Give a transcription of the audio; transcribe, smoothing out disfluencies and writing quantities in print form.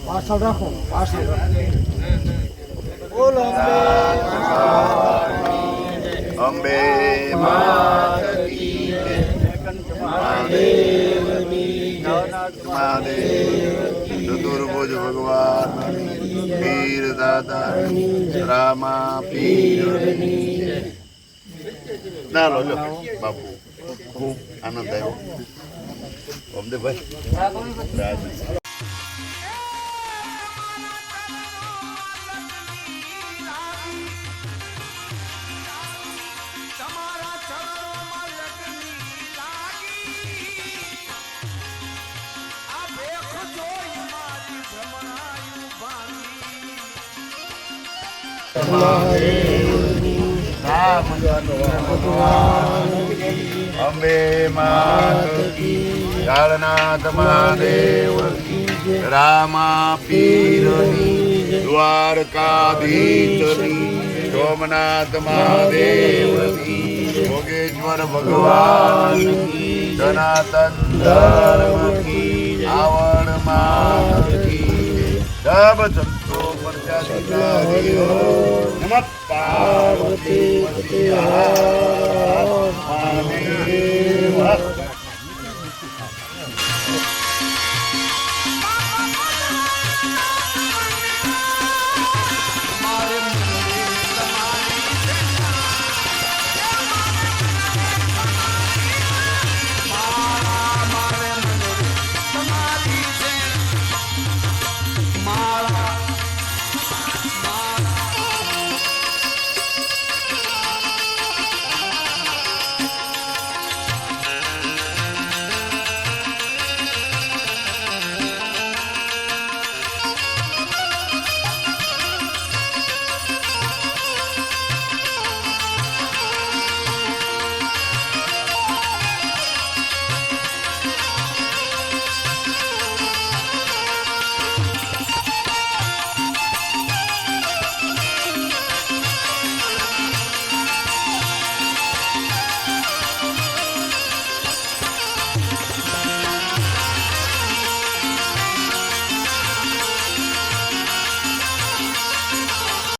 પાછળ રાખો પાછળ અંબે માત કી જય. મહાદેવ ચતુર્ભુજ ભગવાન પીર દાદા રામા પીર. ના લો લો બાપુ ખૂબ આનંદ આવ્યો. ઓમદેવભાઈ અંબે માત કી કાળનાથ મહાદેવ રામા પીરની દ્વારકાધીશની સોમનાથ મહાદેવ યોગેશ્વર ભગવાન સનાતન ધર્મ કી આવણ માત કી સબ સંતો પ્રજાધિકારીઓ નમઃ પાર્વતી પતે હર મહાદેવ.